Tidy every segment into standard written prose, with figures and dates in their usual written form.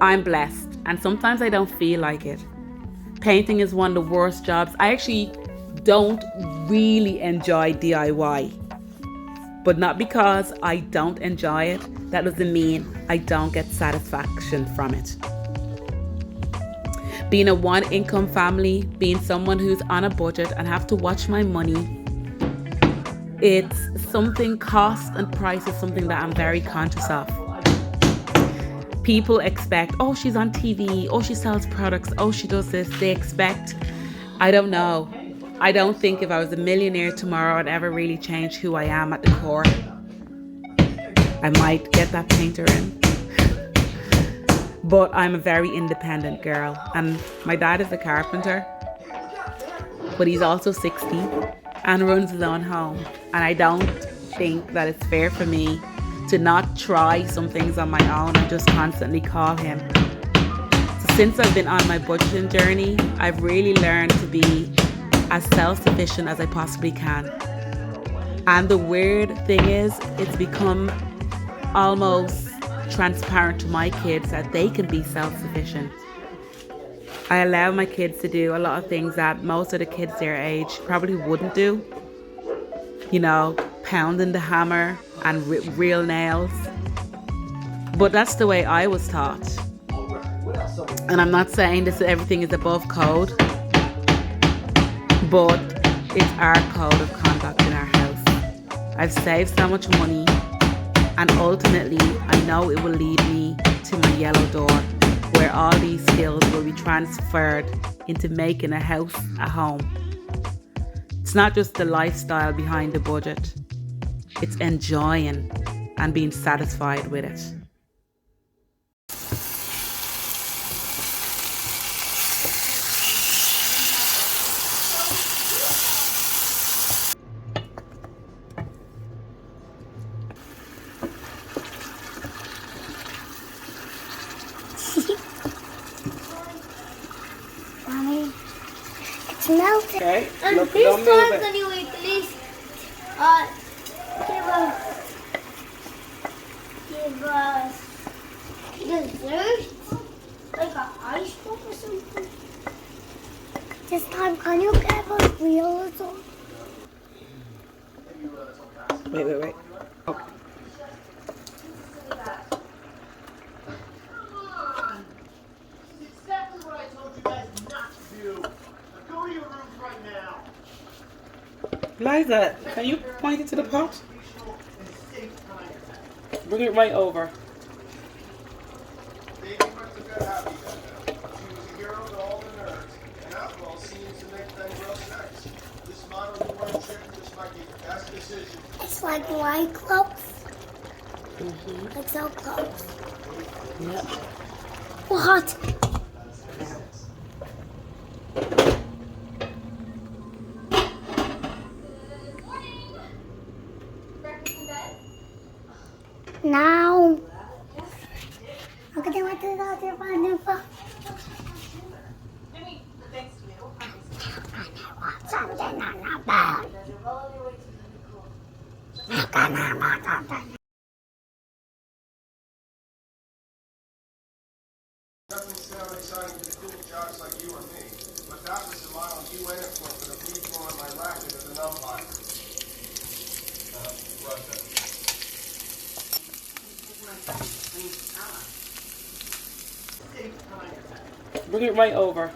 I'm blessed, and sometimes I don't feel like it. Painting is one of the worst jobs. I actually don't really enjoy DIY, but not because I don't enjoy it, that doesn't mean I don't get satisfaction from it. Being a one income family, being someone who's on a budget and have to watch my money, it's something, cost and price is something that I'm very conscious of. People expect, oh, she's on TV, oh, she sells products, oh, she does this. They expect, I don't know. I don't think if I was a millionaire tomorrow, I'd ever really change who I am at the core. I might get that painter in. But I'm a very independent girl. And my dad is a carpenter, but he's also 60 and runs his own home. And I don't think that it's fair for me to not try some things on my own and just constantly call him. So since I've been on my budgeting journey, I've really learned to be as self-sufficient as I possibly can. And the weird thing is, it's become almost transparent to my kids that they can be self-sufficient. I allow my kids to do a lot of things that most of the kids their age probably wouldn't do. You know, pounding the hammer and real nails. But that's the way I was taught. And I'm not saying everything is above code, but it's our code of conduct in our house. I've saved so much money, and ultimately I know it will lead me to my yellow door, where all these skills will be transferred into making a house a home. It's not just the lifestyle behind the budget. It's enjoying and being satisfied with it. Mommy, it's melting. Okay, And look, this don't move time, it. anyway, please give us dessert, like an ice pop or something. This time, can you give us wheels on? Wait. Oh. Exactly what I told you guys not to do. Now go to your rooms right now. Liza, can you point it to the pot? Bring it right over. Davey went to bed happy that night. She was a hero to all the nerds, and alcohol seems to make things real nice. This model you want to trip, this might be the best decision. It's like light clothes. Like so close. Yep. What? Now, I'm gonna want to go to my new phone. Something on the bed. Doesn't sound exciting to cool jocks like you or me, but that was the model you went in for the people on my racket as an umpire. Russia. Bring it right over.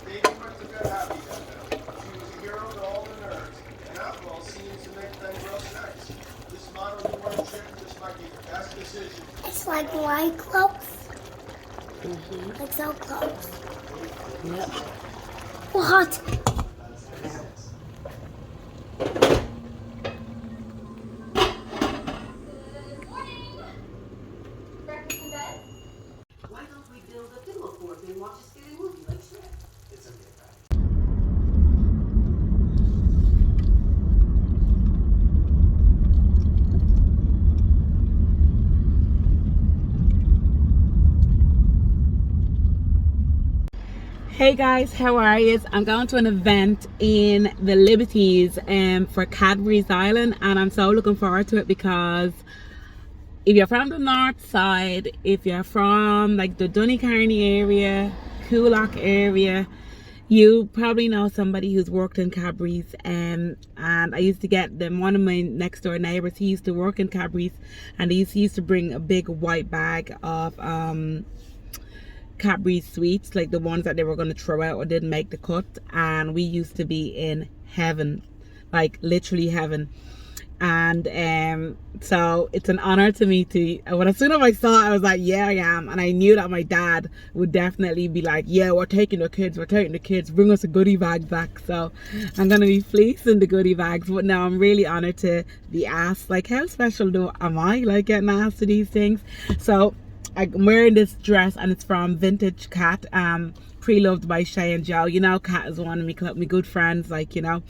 Davey went to bed happy that night. She was a hero to all the nerds, and alcohol seems to make things real nice. This model you want to trip, this might be the best decision. It's like light clothes. Like so close. Yep. What? Why don't we build a pillow fort and watch a scary movie like Shrek? It's a bit bad. Hey guys, how are you? I'm going to an event in the Liberties for Cadbury's Island, and I'm so looking forward to it because if you're from the north side, if you're from like the Dooney area, Coolock area, you probably know somebody who's worked in Cadbury's, and I used to get them. One of my next door neighbors, he used to work in Cadbury's, and he used to bring a big white bag of Cadbury's sweets, like the ones that they were going to throw out or didn't make the cut, and we used to be in heaven, like literally heaven. And so it's an honor to me to, as soon as I saw it, I was like, yeah, I am. And I knew that my dad would definitely be like, yeah, we're taking the kids, bring us a goodie bag back. So I'm gonna be fleecing the goodie bags. But now I'm really honored to be asked, like, how special am I, like, getting asked to these things? So I'm wearing this dress, and it's from Vintage Cat, pre-loved by Shay and Joe. You know, Cat is one of my good friends, like, you know.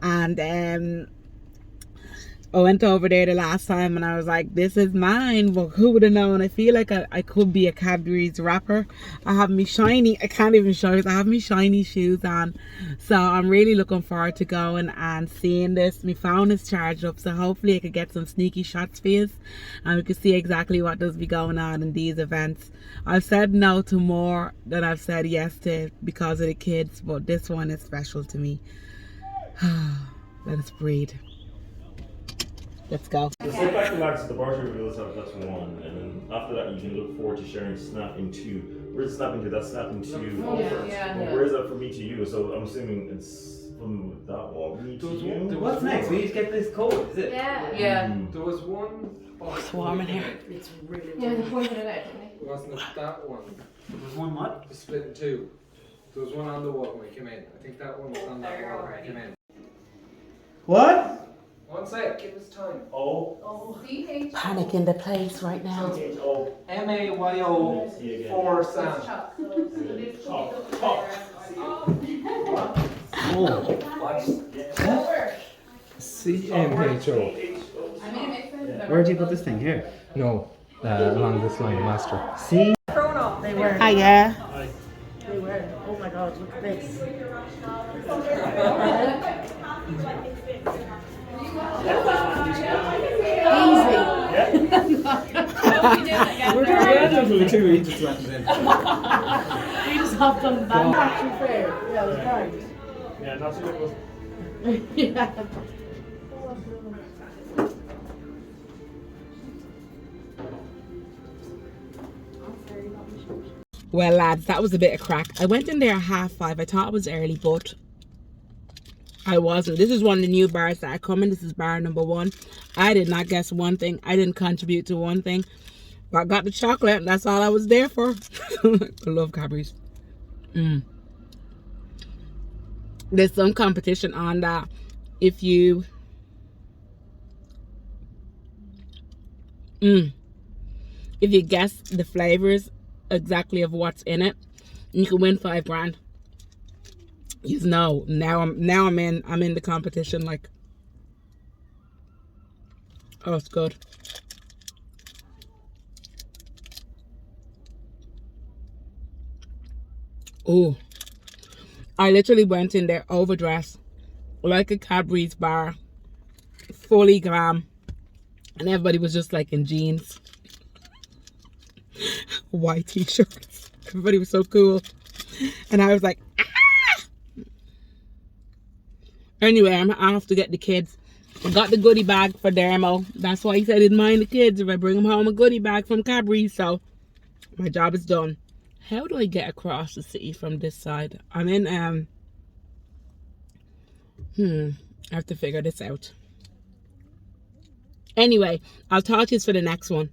And I went over there the last time, and I was like, this is mine. Well, who would have known? I feel like I could be a Cadbury's rapper. I have me shiny, I can't even show you, I have me shiny shoes on. So I'm really looking forward to going and seeing this. My phone is charged up, so hopefully I could get some sneaky shots for you, and we can see exactly what does be going on in these events. I've said no to more than I've said yes to because of the kids, but this one is special to me. Let us breathe. Let's go. The step back relax, the bar reveals that's one, and then after that you can look forward to sharing snap into. Where's snap into? That's snap into. Yeah. Where's that from me to you? So I'm assuming it's from that one. Me to you. What's next? We just get this code, is it? Yeah. There was one. It's warm in here. It's really warm. Yeah, they pointed it out, didn't they? Wasn't it that one? There was one what? It was split in two. There was one on the wall when we came in. I think that one was on that wall when we came in. What? One sec, give us time. C-H. Panic in the place right now. MAYO for Sam. CMHO. Where do you put this thing? Here. No, along this line, master. See? They were. Hiya. They were. Oh my God, look at this. Easy. We're 2 inches left in. We just hopped on the back. Not too fair. Yeah, it was great. Yeah, not too close. Yeah. Well, lads, that was a bit of crack. I went in there at 5:30. I thought it was early, but I wasn't. This is one of the new bars that I come in. This is bar number 1. I did not guess one thing. I didn't contribute to one thing. But I got the chocolate, and that's all I was there for. I love Cadbury's. There's some competition on that. If you guess the flavors exactly of what's in it, you can win $5,000. You know, now I'm in the competition, like, oh, it's good. Oh, I literally went in there overdressed like a Cadbury's bar, fully glam, and everybody was just like in jeans, white t-shirts. Everybody was so cool, and I was like, ah! Anyway, I have to get the kids. I got the goodie bag for Dermo. That's why he said I didn't mind the kids if I bring them home a goodie bag from Cadbury. So my job is done. How do I get across the city from this side? I'm in I have to figure this out. Anyway, I'll talk to you for the next one.